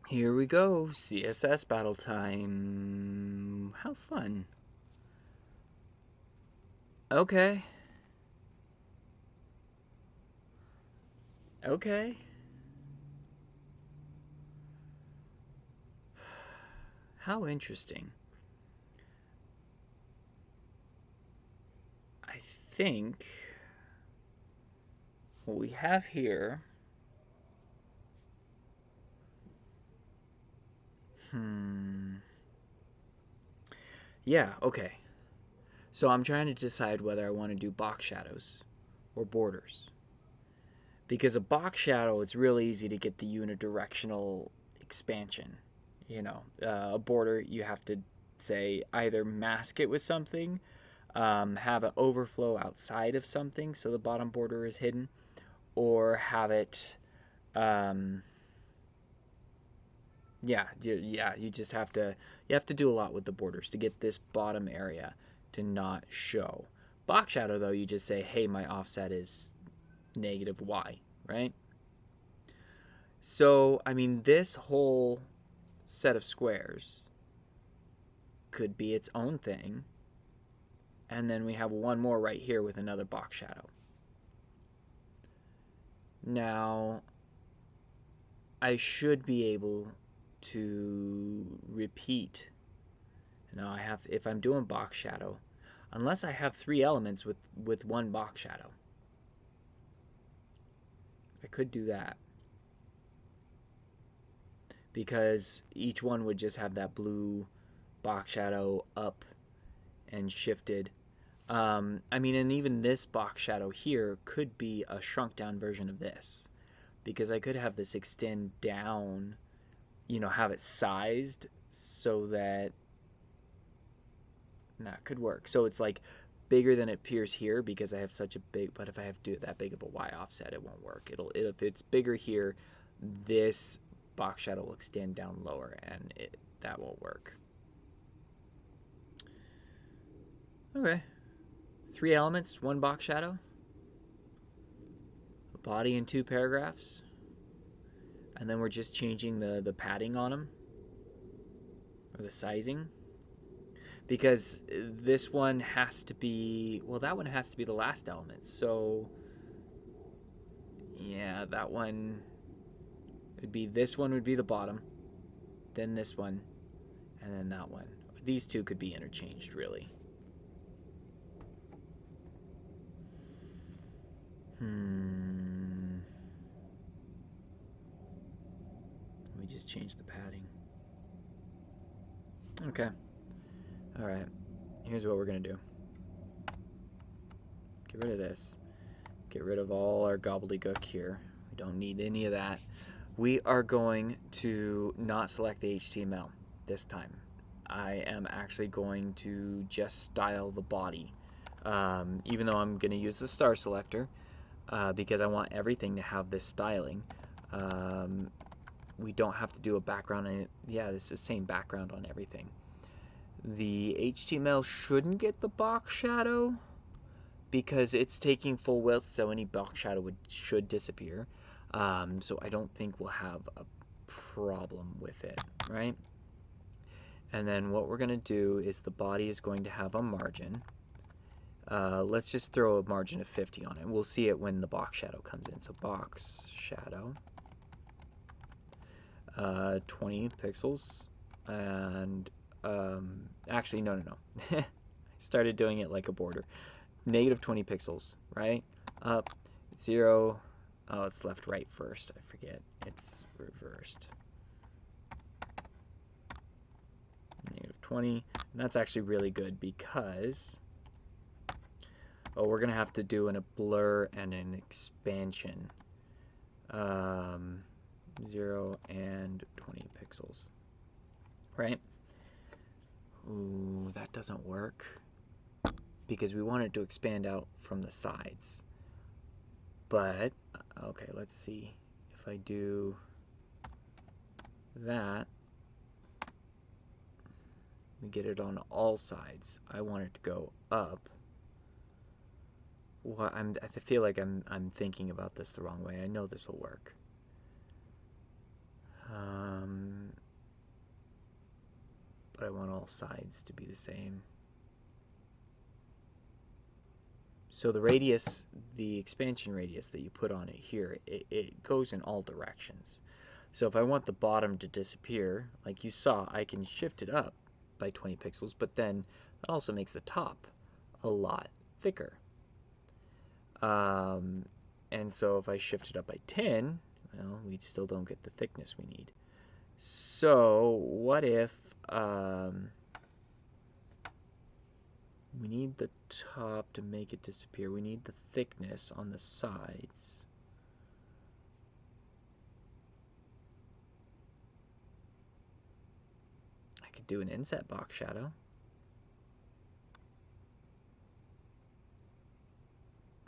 Here we go, CSS battle time. How fun. Okay. Okay. How interesting. I think what we have here. Yeah, okay. So I'm trying to decide whether I want to do box shadows or borders. Because a box shadow, it's real easy to get the unidirectional expansion. A border, you have to say either mask it with something, have it overflow outside of something so the bottom border is hidden, or have it, um, you just have to do a lot with the borders to get this bottom area to not show. Box shadow though, you just say, hey, my offset is negative y, right? So, I mean, this whole set of squares could be its own thing. And then we have one more right here with another box shadow. Now, I should be able to repeat. Now, if I'm doing box shadow, unless I have three elements with one box shadow, I could do that. Because each one would just have that blue box shadow up and shifted. I mean, and even this box shadow here could be a shrunk down version of this, because I could have this extend down, have it sized so that that could work. So it's like bigger than it appears here because I have such a big. But if I have to do that big of a y offset, it won't work. If it's bigger here, this box shadow will extend down lower, and that won't work. Okay, three elements, one box shadow, a body, and two paragraphs, and then we're just changing the padding on them or the sizing, because this one has to be, well, that one has to be the last element. So yeah, that one would be, this one would be the bottom, then this one, and then that one. These two could be interchanged, really. Let me just change the padding. Okay. All right. Here's what we're gonna do. Get rid of this. Get rid of all our gobbledygook here. We don't need any of that. We are going to not select the HTML this time. I am actually going to just style the body, even though I'm going to use the star selector, because I want everything to have this styling. We don't have to do a background on it. Yeah, it's the same background on everything. The HTML shouldn't get the box shadow because it's taking full width, so any box shadow should disappear. So I don't think we'll have a problem with it, right? And then what we're going to do is the body is going to have a margin. Let's just throw a margin of 50 on it. We'll see it when the box shadow comes in. So box shadow, 20 pixels. And actually, no. I started doing it like a border. Negative 20 pixels, right? Up, 0. Oh, it's left, right first. I forget. It's reversed. Negative 20. And that's actually really good because, we're going to have to do a blur and an expansion. 0 and 20 pixels. Right? Ooh, that doesn't work because we want it to expand out from the sides. But, okay, let's see. If I do that, we get it on all sides. I want it to go up. Well, I feel like I'm thinking about this the wrong way. I know this will work. sides to be the same. So the radius, the expansion radius that you put on it here, it goes in all directions. So if I want the bottom to disappear, like you saw, I can shift it up by 20 pixels, but then that also makes the top a lot thicker. And so if I shift it up by 10, well, we still don't get the thickness we need. So what if we need the top to make it disappear? We need the thickness on the sides. I could do an inset box shadow.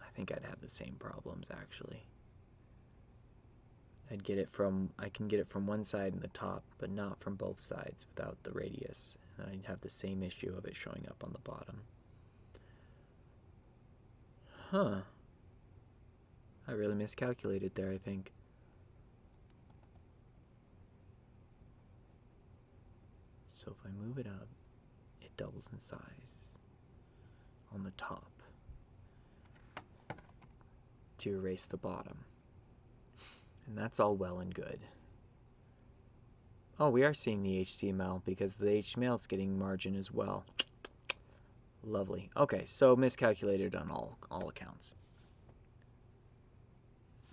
I think I'd have the same problems actually. I can get it from one side in the top, but not from both sides without the radius. And I'd have the same issue of it showing up on the bottom. Huh. I really miscalculated there, I think. So if I move it up, it doubles in size on the top to erase the bottom. And that's all well and good. Oh, we are seeing the HTML because the HTML is getting margin as well. Lovely. Okay, so miscalculated on all accounts.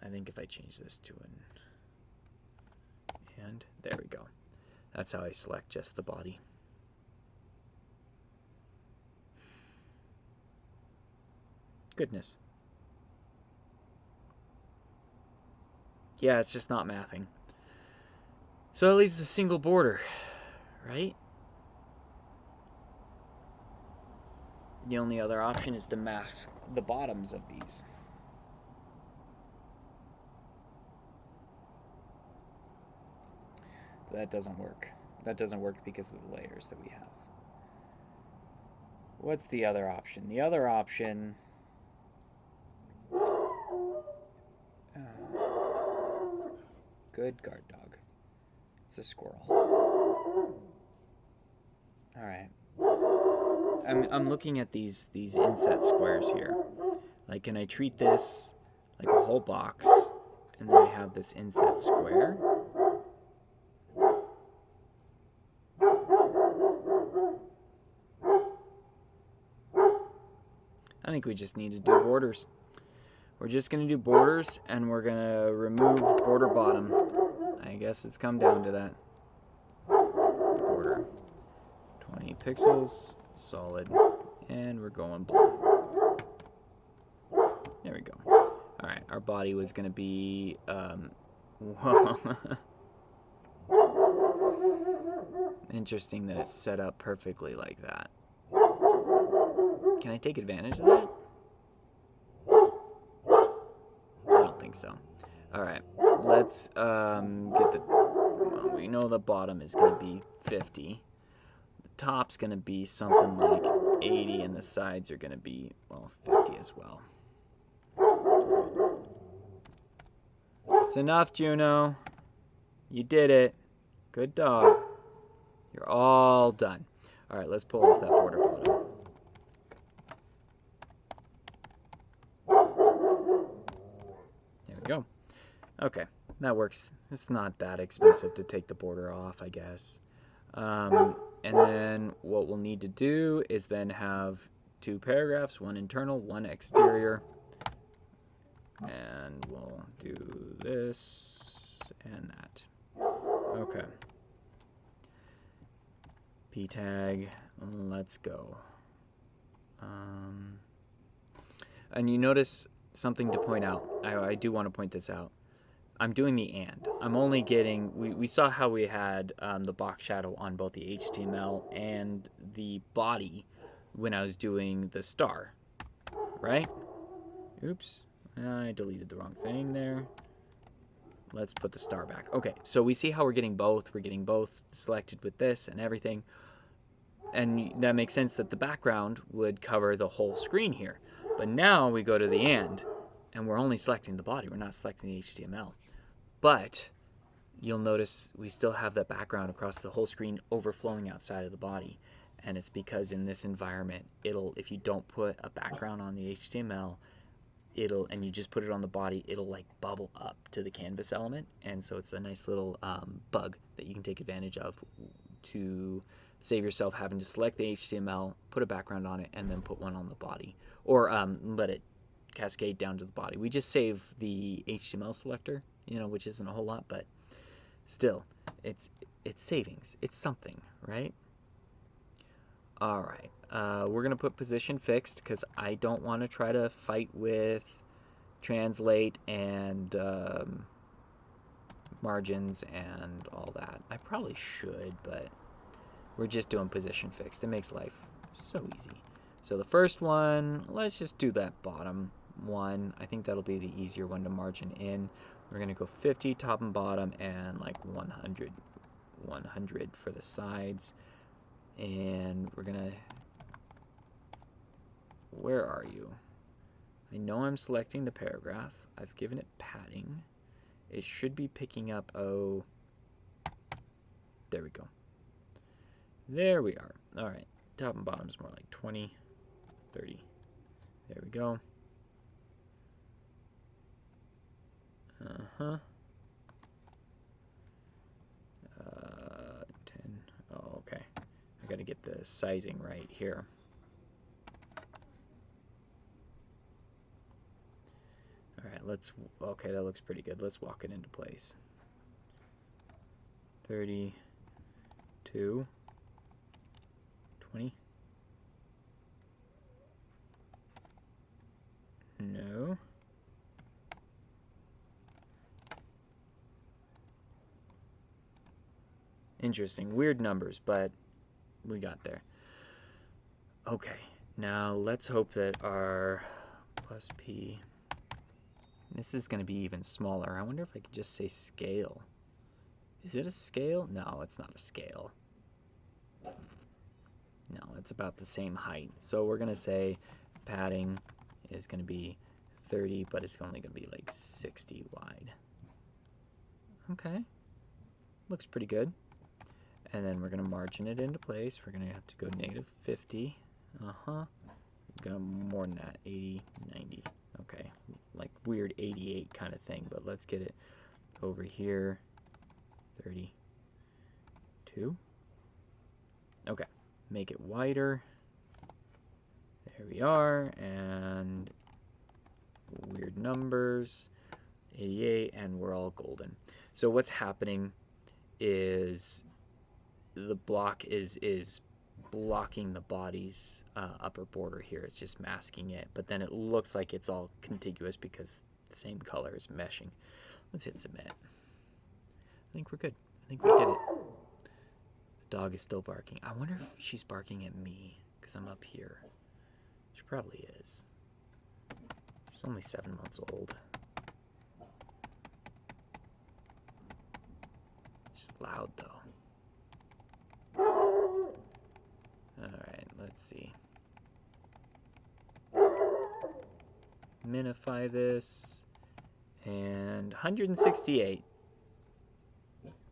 I think if I change this to and there we go. That's how I select just the body. Goodness. Yeah, it's just not mathing. So it leaves a single border, right? The only other option is to mask the bottoms of these. So that doesn't work. That doesn't work because of the layers that we have. What's the other option? The other option... good guard dog. It's a squirrel. Alright. I'm looking at these inset squares here. Like, can I treat this like a whole box, and then I have this inset square? I think we just need to do borders. We're just going to do borders, and we're going to remove border bottom. I guess it's come down to that. Border. 20 pixels, solid, and we're going blue. There we go. Alright, our body was going to be... Interesting that it's set up perfectly like that. Can I take advantage of that? I don't think so. Alright, let's get the... Well, we know the bottom is going to be 50. The top's going to be something like 80, and the sides are going to be, well, 50 as well. It's enough, Juno. You did it. Good dog. You're all done. Alright, let's pull off that border bottom. There we go. Okay, that works. It's not that expensive to take the border off, I guess. And then what we'll need to do is then have two paragraphs, one internal, one exterior. And we'll do this and that. Okay. P tag, let's go. And you notice something to point out. I do want to point this out. I'm doing the and. I'm only getting, we saw how we had the box shadow on both the HTML and the body when I was doing the star, right? Oops, I deleted the wrong thing there. Let's put the star back. Okay, so we see how we're getting both. We're getting both selected with this and everything. And that makes sense that the background would cover the whole screen here. But now we go to the and we're only selecting the body. We're not selecting the HTML. But you'll notice we still have that background across the whole screen overflowing outside of the body. And it's because in this environment, if you don't put a background on the HTML, and you just put it on the body, it'll like bubble up to the canvas element. And so it's a nice little bug that you can take advantage of to save yourself having to select the HTML, put a background on it, and then put one on the body, or let it cascade down to the body. We just save the HTML selector, which isn't a whole lot, but still, it's savings. It's something, right? All right, we're gonna put position fixed because I don't want to try to fight with translate and margins and all that. I probably should, but we're just doing position fixed. It makes life so easy. So the first one, let's just do that bottom one. I think that'll be the easier one to margin in. We're gonna go 50 top and bottom and like 100 for the sides. And we're gonna, where are you? I know I'm selecting the paragraph. I've given it padding. It should be picking up, oh, there we go. There we are. All right, top and bottom is more like 20, 30. There we go. 10. Oh, okay. I gotta get the sizing right here. All right, okay, that looks pretty good. Let's walk it into place. 32, 20. No. Interesting. Weird numbers, but we got there. Okay, now let's hope that our plus P, this is going to be even smaller. I wonder if I could just say scale. Is it a scale? No, it's not a scale. No, it's about the same height. So we're going to say padding is going to be 30, but it's only going to be like 60 wide. Okay, looks pretty good. And then we're going to margin it into place. We're going to have to go -50. Go more than that, 80, 90. Okay, like weird 88 kind of thing, but let's get it over here. 32. Okay, make it wider. There we are, and weird numbers, 88, and we're all golden. So what's happening is the block is blocking the body's upper border here. It's just masking it, but then it looks like it's all contiguous because the same color is meshing. Let's hit submit. I think we're good. I think we did it. The dog is still barking. I wonder if she's barking at me because I'm up here. She probably is. She's only 7 months old. She's loud though. Alright, let's see. Minify this. And 168.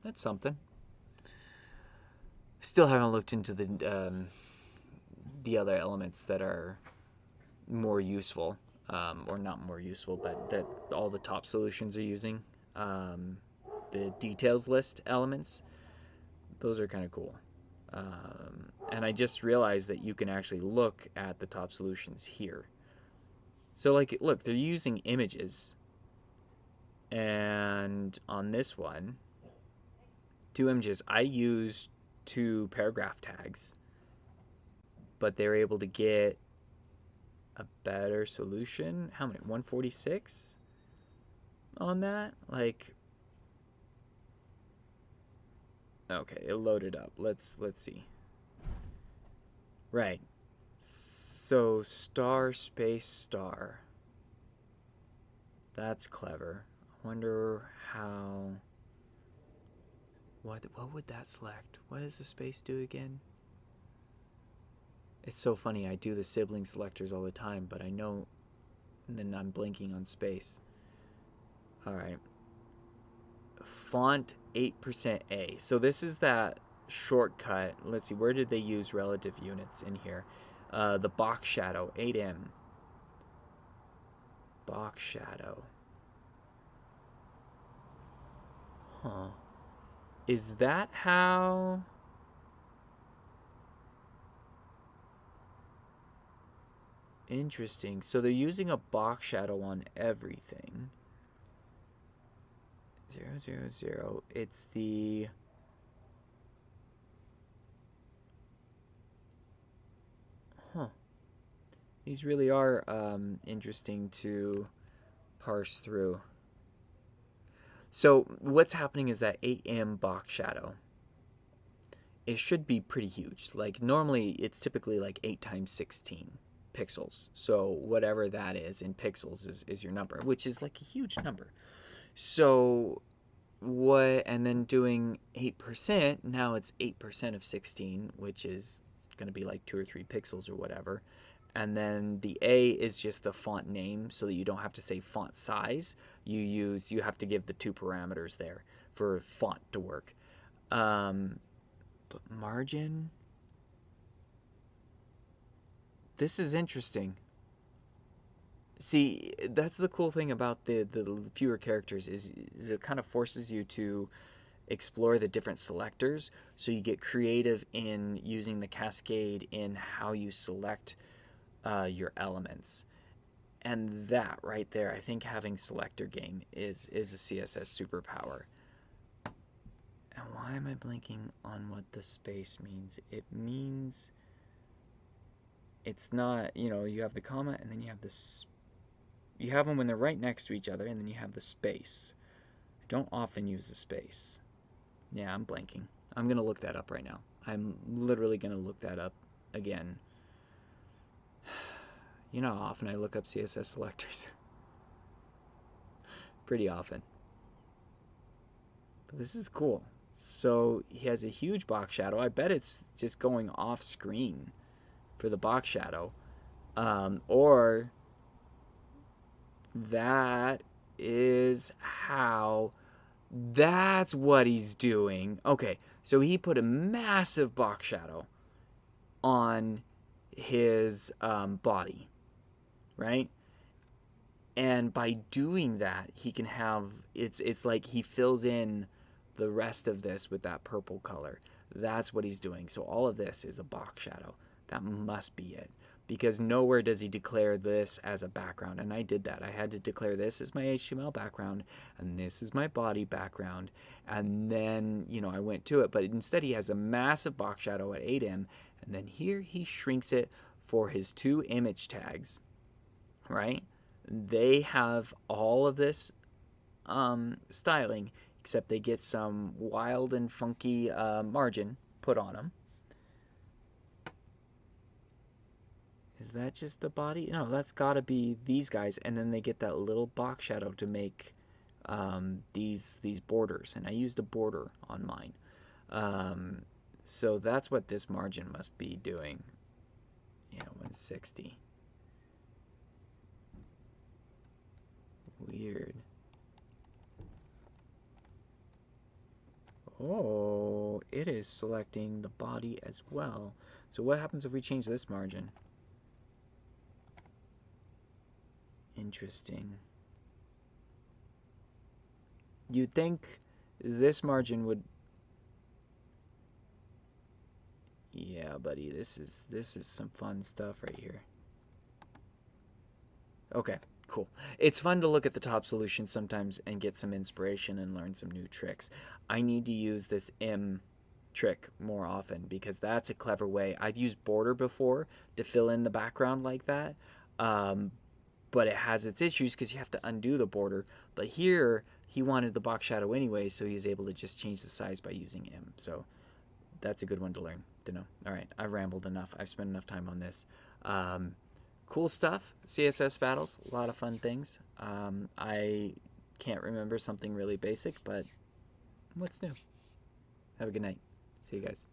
That's something. Still haven't looked into the other elements that are more useful, or not more useful, but that all the top solutions are using. The details list elements, those are kind of cool. And I just realized that you can actually look at the top solutions here. So like, look, they're using images. And on this one, 2 images, I used 2 paragraph tags, but they were able to get a better solution. How many? 146 on that? Like, okay, it loaded up. Let's see. Right. So star space star. That's clever. I wonder how. What would that select? What does the space do again? It's so funny. I do the sibling selectors all the time, but I know, and then I'm blinking on space. All right. font 8% A. So this is that shortcut. Let's see, where did they use relative units in here? The box shadow, 8M. Box shadow. Huh. Is that how... Interesting. So they're using a box shadow on everything. 000. It's the... Huh. These really are interesting to parse through. So what's happening is that 8M box shadow, it should be pretty huge. Like normally it's typically like 8 times 16 pixels. So whatever that is in pixels is your number, which is like a huge number. So what, and then doing 8%, now it's 8% of 16, which is going to be like 2 or 3 pixels or whatever. And then the A is just the font name, so that you don't have to say font size. You have to give the 2 parameters there for font to work. But margin, this is interesting. See, that's the cool thing about the fewer characters is it kind of forces you to explore the different selectors, so you get creative in using the cascade in how you select your elements. And that right there, I think having selector game is a CSS superpower. And why am I blanking on what the space means? It means it's not, you have the comma and then you have this. You have them when they're right next to each other, and then you have the space. I don't often use the space. Yeah, I'm blanking. I'm going to look that up right now. I'm literally going to look that up again. You know how often I look up CSS selectors? Pretty often. But this is cool. So he has a huge box shadow. I bet it's just going off screen for the box shadow. Or that is how... That's what he's doing. Okay, so he put a massive box shadow on his body, right? And by doing that, he can have... It's like he fills in the rest of this with that purple color. That's what he's doing. So all of this is a box shadow. That must be it. Because nowhere does he declare this as a background. And I did that. I had to declare this as my HTML background, and this is my body background. And then, I went to it. But instead, he has a massive box shadow at 8M. And then here he shrinks it for his 2 image tags, right? They have all of this styling, except they get some wild and funky margin put on them. Is that just the body? No, that's got to be these guys, and then they get that little box shadow to make these borders, and I used a border on mine. So that's what this margin must be doing. Yeah, 160. Weird. Oh, it is selecting the body as well. So what happens if we change this margin? Interesting. You'd think this margin would... Yeah, buddy, this is some fun stuff right here. Okay, cool. It's fun to look at the top solution sometimes and get some inspiration and learn some new tricks. I need to use this M trick more often because that's a clever way. I've used border before to fill in the background like that, but it has its issues because you have to undo the border. But here, he wanted the box shadow anyway, so he's able to just change the size by using M. So that's a good one to learn, to know. All right, I've rambled enough. I've spent enough time on this. Cool stuff. CSS battles, a lot of fun things. I can't remember something really basic, but what's new? Have a good night. See you guys.